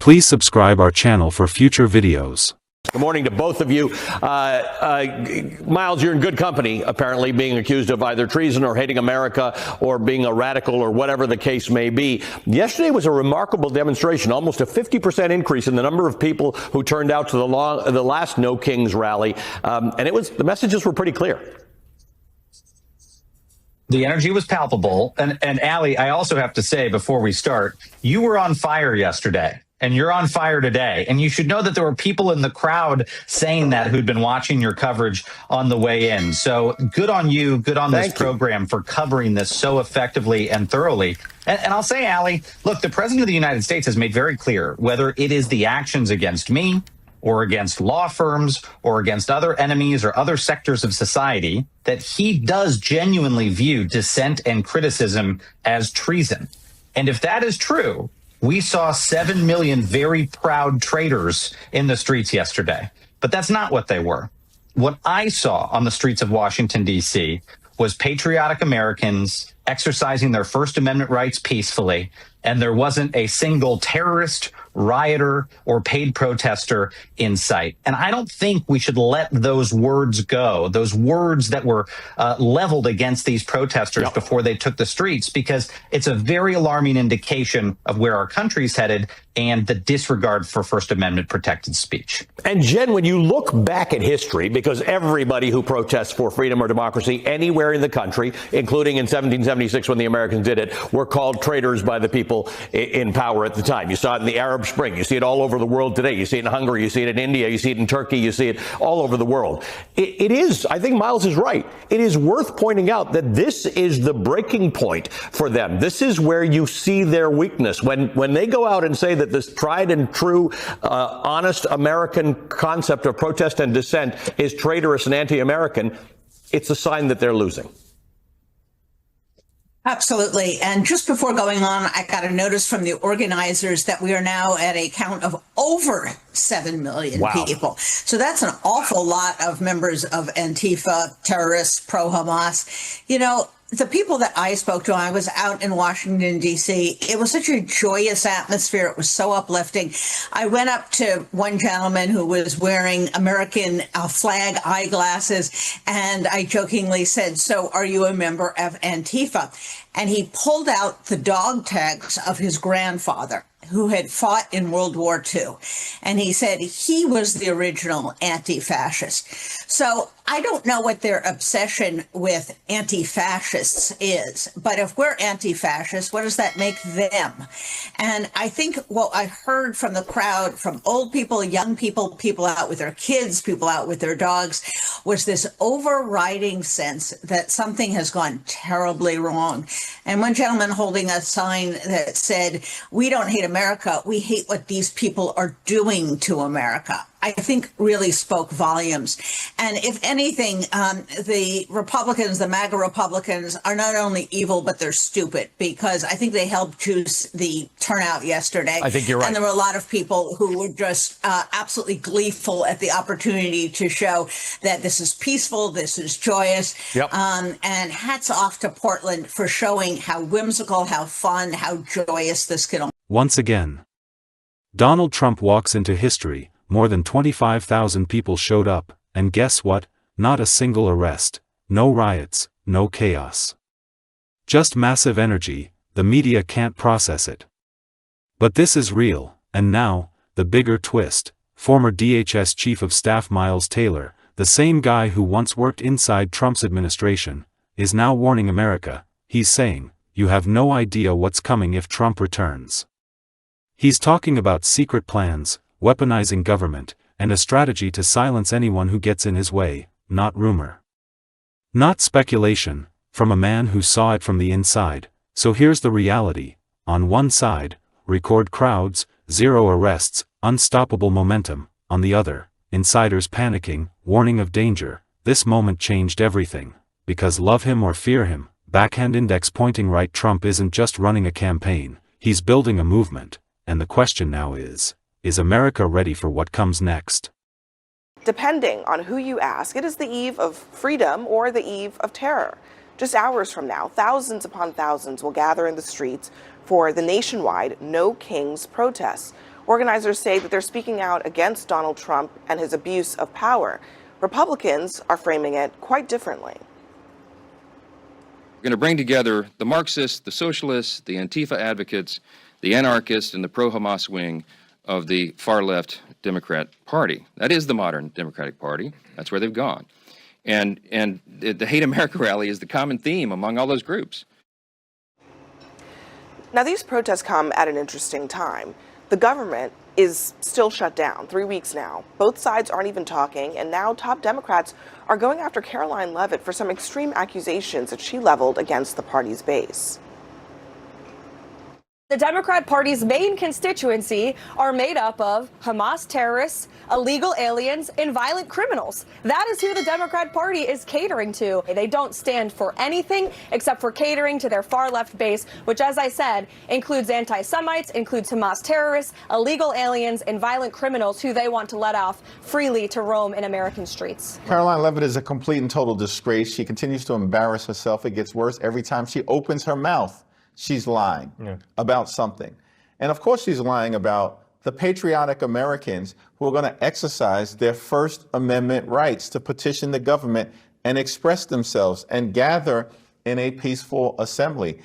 Please subscribe our channel for future videos. Good morning to both of you. Miles, you're in good company, apparently, being accused of either treason or hating America or being a radical or whatever the case may be. Yesterday was a remarkable demonstration, almost a 50% increase in the number of people who turned out to the last No Kings rally. And the messages were pretty clear. The energy was palpable. And Allie, I also have to say before we start, you were on fire yesterday. And you're on fire today. And you should know that there were people in the crowd saying that who'd been watching your coverage on the way in. So good on you, good on this program for covering this so effectively and thoroughly. And I'll say, Allie, look, the president of the United States has made very clear whether it is the actions against me or against law firms or against other enemies or other sectors of society that he does genuinely view dissent and criticism as treason. And if that is true, we saw 7 million very proud traitors in the streets yesterday, but that's not what they were. What I saw on the streets of Washington, D.C. was patriotic Americans exercising their First Amendment rights peacefully, and there wasn't a single terrorist, rioter, or paid protester in sight. And I don't think we should let those words go, those words that were leveled against these protesters before they took the streets, because it's a very alarming indication of where our country's headed and the disregard for First Amendment protected speech. And Jen, when you look back at history, because everybody who protests for freedom or democracy anywhere in the country, including in 1776 when the Americans did it, were called traitors by the people in power at the time. You saw it in the Arab Spring. You see it all over the world today. You see it in Hungary. You see it in India. You see it in Turkey. You see it all over the world. It is, I think Miles is right. It is worth pointing out that this is the breaking point for them. This is where you see their weakness. When they go out and say that this tried and true, honest American concept of protest and dissent is traitorous and anti-American, it's a sign that they're losing. Absolutely. And just before going on, I got a notice from the organizers that we are now at a count of over 7 million people. So that's an awful lot of members of Antifa, terrorists, pro-Hamas. You know, the people that I spoke to, I was out in Washington, D.C. It was such a joyous atmosphere. It was so uplifting. I went up to one gentleman who was wearing American flag eyeglasses, and I jokingly said, "So are you a member of Antifa?" And he pulled out the dog tags of his grandfather, who had fought in World War II. And he said he was the original anti-fascist. So I don't know what their obsession with anti-fascists is, but if we're anti-fascists, what does that make them? And I think what I heard from the crowd, from old people, young people, people out with their kids, people out with their dogs, was this overriding sense that something has gone terribly wrong. And one gentleman holding a sign that said, "We don't hate America, we hate what these people are doing to America," I think really spoke volumes. And if anything, the Republicans, the MAGA Republicans, are not only evil, but they're stupid, because I think they helped juice the turnout yesterday. I think you're right. And there were a lot of people who were just absolutely gleeful at the opportunity to show that this is peaceful, this is joyous. And hats off to Portland for showing how whimsical, how fun, how joyous this can. Once again, Donald Trump walks into history. More than 25,000 people showed up, and guess what? Not a single arrest, no riots, no chaos. Just massive energy. The media can't process it. But this is real, and now, the bigger twist. Former DHS Chief of Staff Miles Taylor, the same guy who once worked inside Trump's administration, is now warning America. He's saying, "You have no idea what's coming if Trump returns." He's talking about secret plans, weaponizing government, and a strategy to silence anyone who gets in his way, not rumor. Not speculation, from a man who saw it from the inside. So here's the reality. On one side, record crowds, zero arrests, unstoppable momentum. On the other, insiders panicking, warning of danger. This moment changed everything. Because love him or fear him, backhand index pointing right, Trump isn't just running a campaign, he's building a movement. And the question now is America ready for what comes next? Depending on who you ask, it is the eve of freedom or the eve of terror. Just hours from now, thousands upon thousands will gather in the streets for the nationwide No Kings protests, Organizers say that they're speaking out against Donald Trump and his abuse of power. Republicans are framing it quite differently. We're going to bring together the Marxists, the socialists, the Antifa advocates, the anarchists, and the pro-Hamas wing of the far-left Democrat Party. That is the modern Democratic Party. That's where they've gone. And the Hate America rally is the common theme among all those groups. Now, these protests come at an interesting time. The government is still shut down, 3 weeks now. Both sides aren't even talking, and now top Democrats are going after Caroline Leavitt for some extreme accusations that she leveled against the party's base. The Democrat Party's main constituency are made up of Hamas terrorists, illegal aliens, and violent criminals. That is who the Democrat Party is catering to. They don't stand for anything except for catering to their far-left base, which, as I said, includes anti-Semites, includes Hamas terrorists, illegal aliens, and violent criminals who they want to let off freely to roam in American streets. Caroline Leavitt is a complete and total disgrace. She continues to embarrass herself. It gets worse every time she opens her mouth. She's lying about something. And of course she's lying about the patriotic Americans who are going to exercise their First Amendment rights to petition the government and express themselves and gather in a peaceful assembly.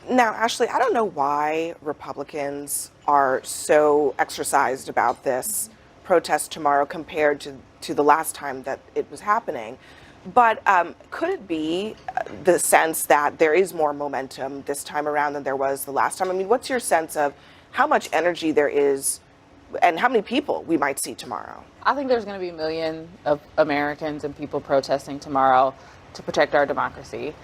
Now, Ashley, I don't know why Republicans are so exercised about this protest tomorrow compared to the last time that it was happening. But could it be the sense that there is more momentum this time around than there was the last time? I mean, what's your sense of how much energy there is and how many people we might see tomorrow? I think there's going to be millions of Americans and people protesting tomorrow to protect our democracy.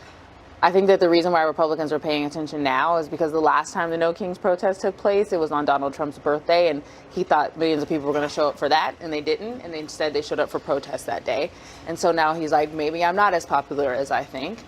I think that the reason why Republicans are paying attention now is because the last time the No Kings protest took place, it was on Donald Trump's birthday, and he thought millions of people were going to show up for that, and they didn't, and instead they showed up for protests that day. And so now he's like, maybe I'm not as popular as I think.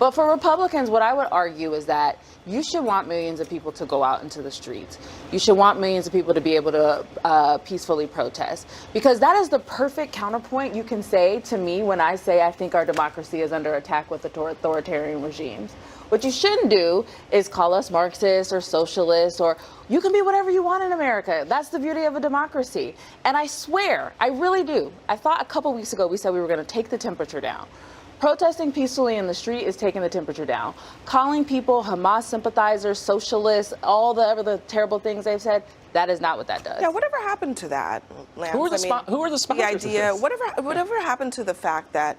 But for Republicans, what I would argue is that you should want millions of people to go out into the streets. You should want millions of people to be able to peacefully protest, because that is the perfect counterpoint you can say to me when I say I think our democracy is under attack with authoritarian regimes. What you shouldn't do is call us Marxists or socialists, or you can be whatever you want in America. That's the beauty of a democracy. And I swear, I really do. I thought a couple weeks ago we said we were going to take the temperature down. Protesting peacefully in the street is taking the temperature down. Calling people Hamas sympathizers, socialists, all the other terrible things they've said, that is not what that does. Yeah, whatever happened to that, Lance? Who are the sponsors The idea, of this? whatever happened to the fact that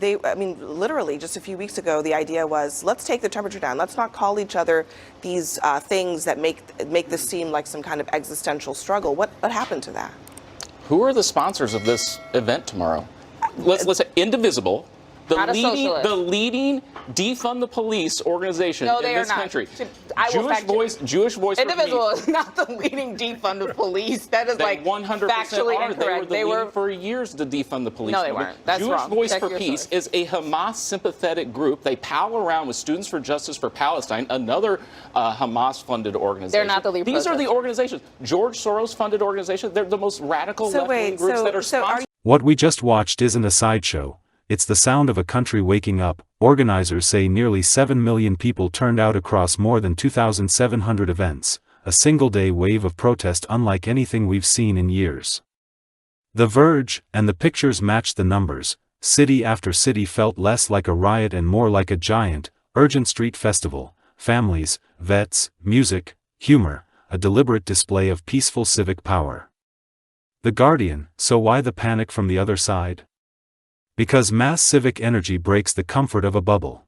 literally just a few weeks ago, the idea was, let's take the temperature down. Let's not call each other these things that make this seem like some kind of existential struggle. What happened to that? Who are the sponsors of this event tomorrow? Let's say Indivisible. The leading defund the police organization in this country. Jewish Voice Indivisible is not the leading defund the police. That is like 100% factually are. incorrect. They were for years to defund the police. No, they weren't. That's Jewish wrong. Voice Check for your Peace source. is a Hamas sympathetic group. They pal around with Students for Justice for Palestine, another Hamas funded organization. They're not the lead These are the protesters. organizations. George Soros funded organizations. They're the most radical left-wing groups that are sponsored. What we just watched isn't a sideshow. It's the sound of a country waking up. Organizers say nearly 7 million people turned out across more than 2,700 events, a single-day wave of protest unlike anything we've seen in years. The Verge, and the pictures matched the numbers. City after city felt less like a riot and more like a giant, urgent street festival. Families, vets, music, humor, a deliberate display of peaceful civic power. The Guardian, so why the panic from the other side? Because mass civic energy breaks the comfort of a bubble.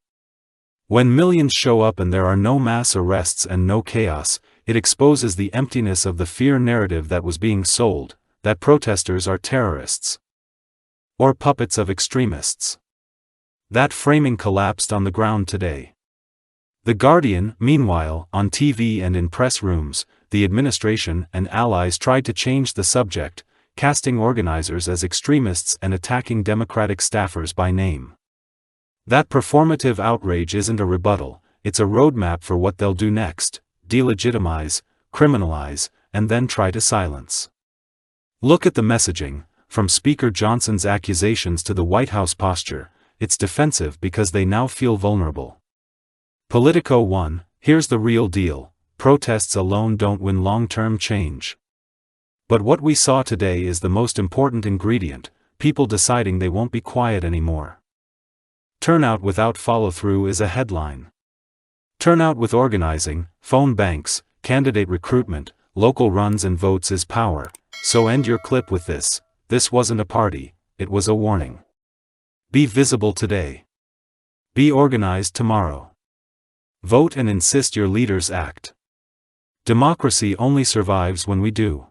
When millions show up and there are no mass arrests and no chaos, it exposes the emptiness of the fear narrative that was being sold, that protesters are terrorists or puppets of extremists. That framing collapsed on the ground today. The Guardian, meanwhile, on TV and in press rooms, the administration and allies tried to change the subject, casting organizers as extremists and attacking Democratic staffers by name. That performative outrage isn't a rebuttal, it's a roadmap for what they'll do next: delegitimize, criminalize, and then try to silence. Look at the messaging, from Speaker Johnson's accusations to the White House posture. It's defensive because they now feel vulnerable. Politico 1, here's the real deal. protests alone don't win long-term change. But what we saw today is the most important ingredient: people deciding they won't be quiet anymore. Turnout without follow-through is a headline. Turnout with organizing, phone banks, candidate recruitment, local runs and votes is power. So end your clip with this: this wasn't a party, it was a warning. Be visible today. Be organized tomorrow. Vote and insist your leaders act. Democracy only survives when we do.